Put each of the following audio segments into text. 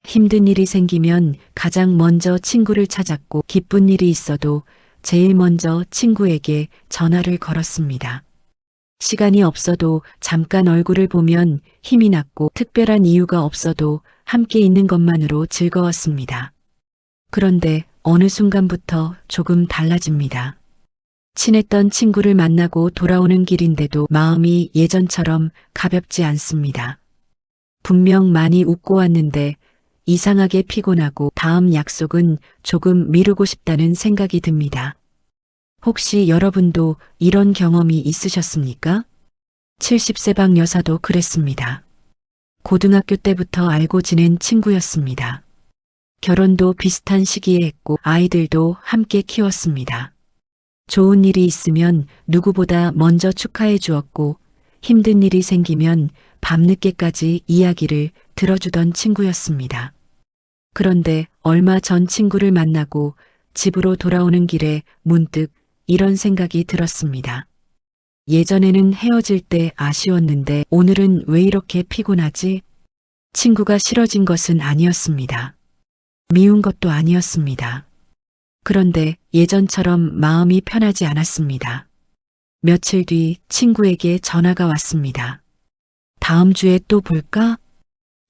힘든 일이 생기면 가장 먼저 친구를 찾았고 기쁜 일이 있어도 제일 먼저 친구에게 전화를 걸었습니다. 시간이 없어도 잠깐 얼굴을 보면 힘이 났고 특별한 이유가 없어도 함께 있는 것만으로 즐거웠습니다. 그런데 어느 순간부터 조금 달라집니다. 친했던 친구를 만나고 돌아오는 길인데도 마음이 예전처럼 가볍지 않습니다. 분명 많이 웃고 왔는데 이상하게 피곤하고 다음 약속은 조금 미루고 싶다는 생각이 듭니다. 혹시 여러분도 이런 경험이 있으셨습니까? 70세 박 여사도 그랬습니다. 고등학교 때부터 알고 지낸 친구였습니다. 결혼도 비슷한 시기에 했고 아이들도 함께 키웠습니다. 좋은 일이 있으면 누구보다 먼저 축하해 주었고 힘든 일이 생기면 밤늦게까지 이야기를 들어주던 친구였습니다. 그런데 얼마 전 친구를 만나고 집으로 돌아오는 길에 문득 이런 생각이 들었습니다. 예전에는 헤어질 때 아쉬웠는데 오늘은 왜 이렇게 피곤하지? 친구가 싫어진 것은 아니었습니다. 미운 것도 아니었습니다. 그런데 예전처럼 마음이 편하지 않았습니다. 며칠 뒤 친구에게 전화가 왔습니다. 다음 주에 또 볼까?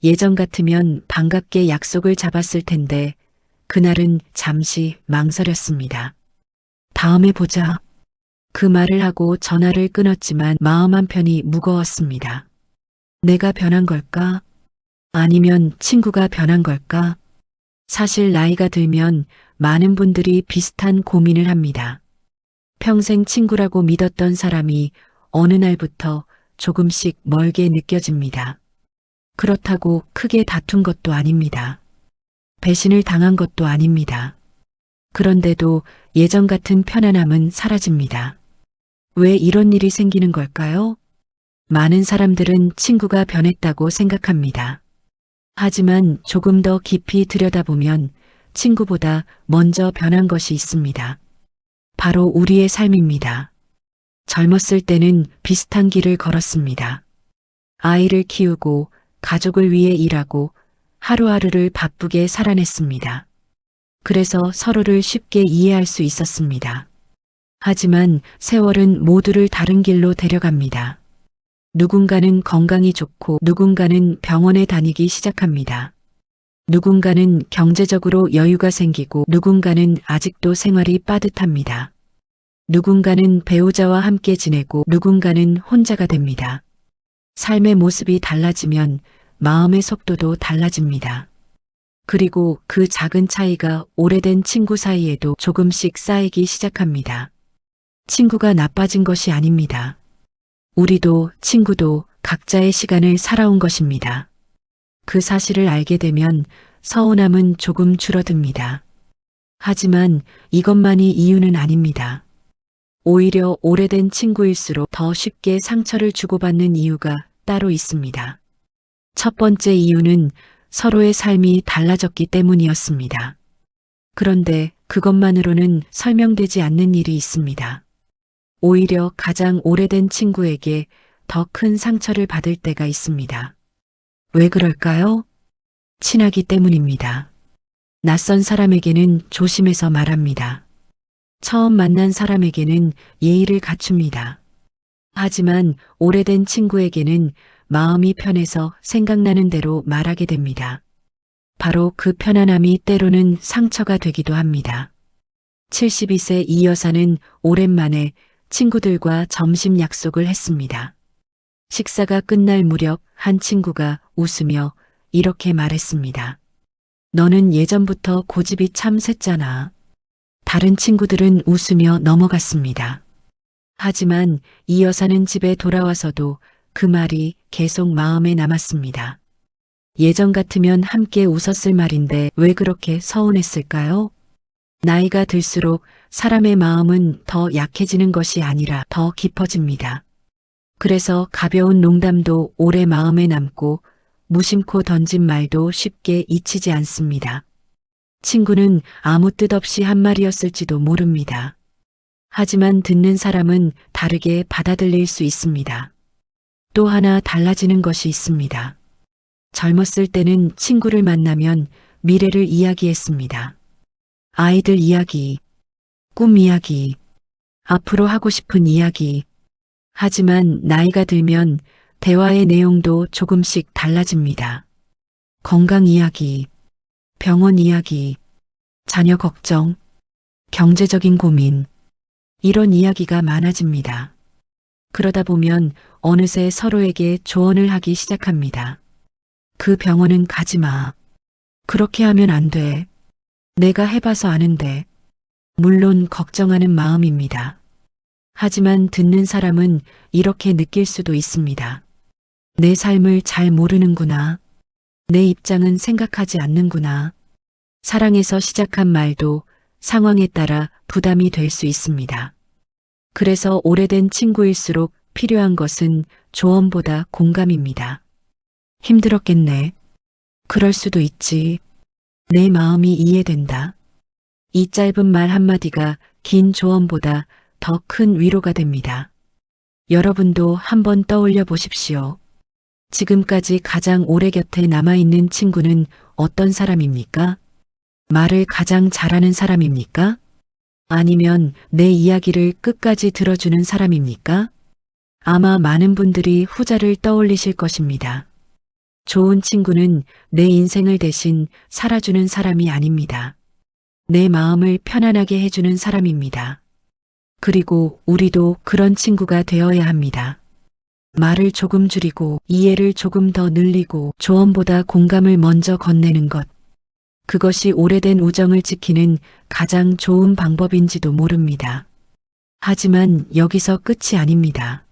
예전 같으면 반갑게 약속을 잡았을 텐데 그날은 잠시 망설였습니다. 다음에 보자. 그 말을 하고 전화를 끊었지만 마음 한편이 무거웠습니다. 내가 변한 걸까? 아니면 친구가 변한 걸까? 사실 나이가 들면 많은 분들이 비슷한 고민을 합니다. 평생 친구라고 믿었던 사람이 어느 날부터 조금씩 멀게 느껴집니다. 그렇다고 크게 다툰 것도 아닙니다. 배신을 당한 것도 아닙니다. 그런데도 예전 같은 편안함은 사라집니다. 왜 이런 일이 생기는 걸까요? 많은 사람들은 친구가 변했다고 생각합니다. 하지만 조금 더 깊이 들여다보면 친구보다 먼저 변한 것이 있습니다. 바로 우리의 삶입니다. 젊었을 때는 비슷한 길을 걸었습니다. 아이를 키우고 가족을 위해 일하고 하루하루를 바쁘게 살아냈습니다. 그래서 서로를 쉽게 이해할 수 있었습니다. 하지만 세월은 모두를 다른 길로 데려갑니다. 누군가는 건강이 좋고 누군가는 병원에 다니기 시작합니다. 누군가는 경제적으로 여유가 생기고 누군가는 아직도 생활이 빠듯합니다. 누군가는 배우자와 함께 지내고 누군가는 혼자가 됩니다. 삶의 모습이 달라지면 마음의 속도도 달라집니다. 그리고 그 작은 차이가 오래된 친구 사이에도 조금씩 쌓이기 시작합니다. 친구가 나빠진 것이 아닙니다. 우리도 친구도 각자의 시간을 살아온 것입니다. 그 사실을 알게 되면 서운함은 조금 줄어듭니다. 하지만 이것만이 이유는 아닙니다. 오히려 오래된 친구일수록 더 쉽게 상처를 주고받는 이유가 따로 있습니다. 첫 번째 이유는 서로의 삶이 달라졌기 때문이었습니다. 그런데 그것만으로는 설명되지 않는 일이 있습니다. 오히려 가장 오래된 친구에게 더 큰 상처를 받을 때가 있습니다. 왜 그럴까요? 친하기 때문입니다. 낯선 사람에게는 조심해서 말합니다. 처음 만난 사람에게는 예의를 갖춥니다. 하지만 오래된 친구에게는 마음이 편해서 생각나는 대로 말하게 됩니다. 바로 그 편안함이 때로는 상처가 되기도 합니다. 72세 이 여사는 오랜만에 친구들과 점심 약속을 했습니다. 식사가 끝날 무렵 한 친구가 웃으며 이렇게 말했습니다. 너는 예전부터 고집이 참 셌잖아. 다른 친구들은 웃으며 넘어갔습니다. 하지만 이 여사는 집에 돌아와서도 그 말이 계속 마음에 남았습니다. 예전 같으면 함께 웃었을 말인데 왜 그렇게 서운했을까요? 나이가 들수록 사람의 마음은 더 약해지는 것이 아니라 더 깊어집니다. 그래서 가벼운 농담도 오래 마음에 남고 무심코 던진 말도 쉽게 잊히지 않습니다. 친구는 아무 뜻 없이 한 말이었을지도 모릅니다. 하지만 듣는 사람은 다르게 받아들일 수 있습니다. 또 하나 달라지는 것이 있습니다. 젊었을 때는 친구를 만나면 미래를 이야기했습니다. 아이들 이야기, 꿈 이야기, 앞으로 하고 싶은 이야기. 하지만 나이가 들면 대화의 내용도 조금씩 달라집니다. 건강 이야기, 병원 이야기, 자녀 걱정, 경제적인 고민, 이런 이야기가 많아집니다. 그러다 보면 어느새 서로에게 조언을 하기 시작합니다. 그 병원은 가지 마. 그렇게 하면 안 돼. 내가 해봐서 아는데. 물론 걱정하는 마음입니다. 하지만 듣는 사람은 이렇게 느낄 수도 있습니다. 내 삶을 잘 모르는구나. 내 입장은 생각하지 않는구나. 사랑에서 시작한 말도 상황에 따라 부담이 될 수 있습니다. 그래서 오래된 친구일수록 필요한 것은 조언보다 공감입니다. 힘들었겠네. 그럴 수도 있지. 내 마음이 이해된다. 이 짧은 말 한마디가 긴 조언보다 더 큰 위로가 됩니다. 여러분도 한번 떠올려 보십시오. 지금까지 가장 오래 곁에 남아있는 친구는 어떤 사람입니까? 말을 가장 잘하는 사람입니까? 아니면 내 이야기를 끝까지 들어주는 사람입니까? 아마 많은 분들이 후자를 떠올리실 것입니다. 좋은 친구는 내 인생을 대신 살아주는 사람이 아닙니다. 내 마음을 편안하게 해주는 사람입니다. 그리고 우리도 그런 친구가 되어야 합니다. 말을 조금 줄이고 이해를 조금 더 늘리고 조언보다 공감을 먼저 건네는 것. 그것이 오래된 우정을 지키는 가장 좋은 방법인지도 모릅니다. 하지만 여기서 끝이 아닙니다.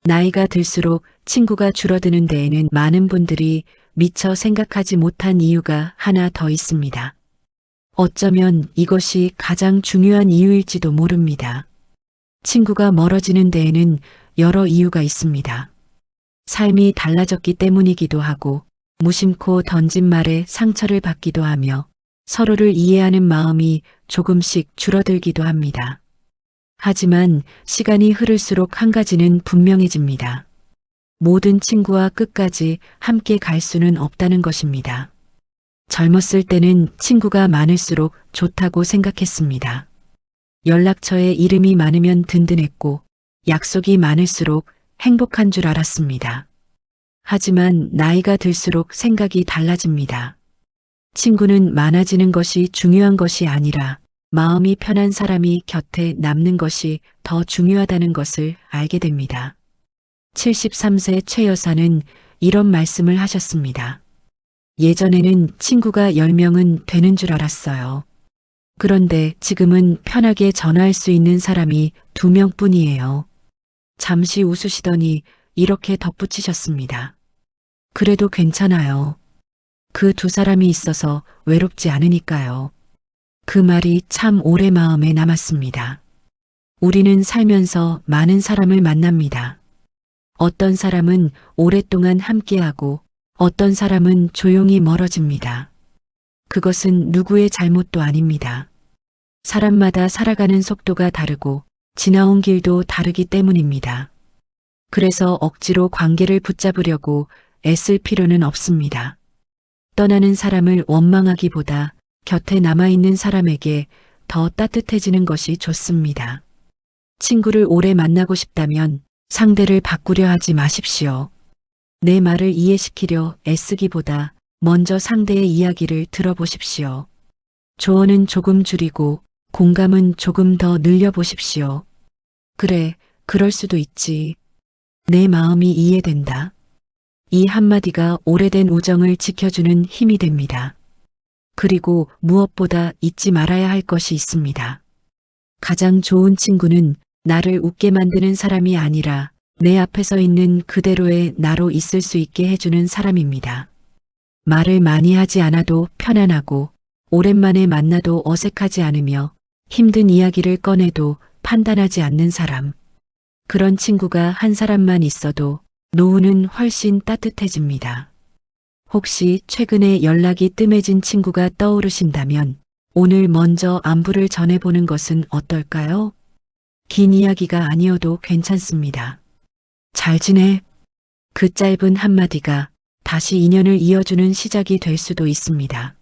나이가 들수록 친구가 줄어드는 데에는 많은 분들이 미처 생각하지 못한 이유가 하나 더 있습니다. 어쩌면 이것이 가장 중요한 이유일지도 모릅니다. 친구가 멀어지는 데에는 여러 이유가 있습니다. 삶이 달라졌기 때문이기도 하고 무심코 던진 말에 상처를 받기도 하며 서로를 이해하는 마음이 조금씩 줄어들기도 합니다. 하지만 시간이 흐를수록 한 가지는 분명해집니다. 모든 친구와 끝까지 함께 갈 수는 없다는 것입니다. 젊었을 때는 친구가 많을수록 좋다고 생각했습니다. 연락처에 이름이 많으면 든든했고 약속이 많을수록 행복한 줄 알았습니다. 하지만 나이가 들수록 생각이 달라집니다. 친구는 많아지는 것이 중요한 것이 아니라 마음이 편한 사람이 곁에 남는 것이 더 중요하다는 것을 알게 됩니다. 73세 최 여사는 이런 말씀을 하셨습니다. 예전에는 친구가 10명은 되는 줄 알았어요. 그런데 지금은 편하게 전화할 수 있는 사람이 2명뿐이에요. 잠시 웃으시더니 이렇게 덧붙이셨습니다. 그래도 괜찮아요. 그 2사람이 있어서 외롭지 않으니까요. 그 말이 참 오래 마음에 남았습니다. 우리는 살면서 많은 사람을 만납니다. 어떤 사람은 오랫동안 함께하고 어떤 사람은 조용히 멀어집니다. 그것은 누구의 잘못도 아닙니다. 사람마다 살아가는 속도가 다르고 지나온 길도 다르기 때문입니다. 그래서 억지로 관계를 붙잡으려고 애쓸 필요는 없습니다. 떠나는 사람을 원망하기보다 곁에 남아있는 사람에게 더 따뜻해지는 것이 좋습니다. 친구를 오래 만나고 싶다면 상대를 바꾸려 하지 마십시오. 내 말을 이해시키려 애쓰기보다 먼저 상대의 이야기를 들어보십시오. 조언은 조금 줄이고 공감은 조금 더 늘려보십시오. 그래, 그럴 수도 있지. 내 마음이 이해된다. 이 한마디가 오래된 우정을 지켜주는 힘이 됩니다. 그리고 무엇보다 잊지 말아야 할 것이 있습니다. 가장 좋은 친구는 나를 웃게 만드는 사람이 아니라 내 앞에 서 있는 그대로의 나로 있을 수 있게 해주는 사람입니다. 말을 많이 하지 않아도 편안하고 오랜만에 만나도 어색하지 않으며 힘든 이야기를 꺼내도 판단하지 않는 사람. 그런 친구가 한 사람만 있어도 노후는 훨씬 따뜻해집니다. 혹시 최근에 연락이 뜸해진 친구가 떠오르신다면 오늘 먼저 안부를 전해보는 것은 어떨까요? 긴 이야기가 아니어도 괜찮습니다. 잘 지내? 그 짧은 한마디가 다시 인연을 이어주는 시작이 될 수도 있습니다.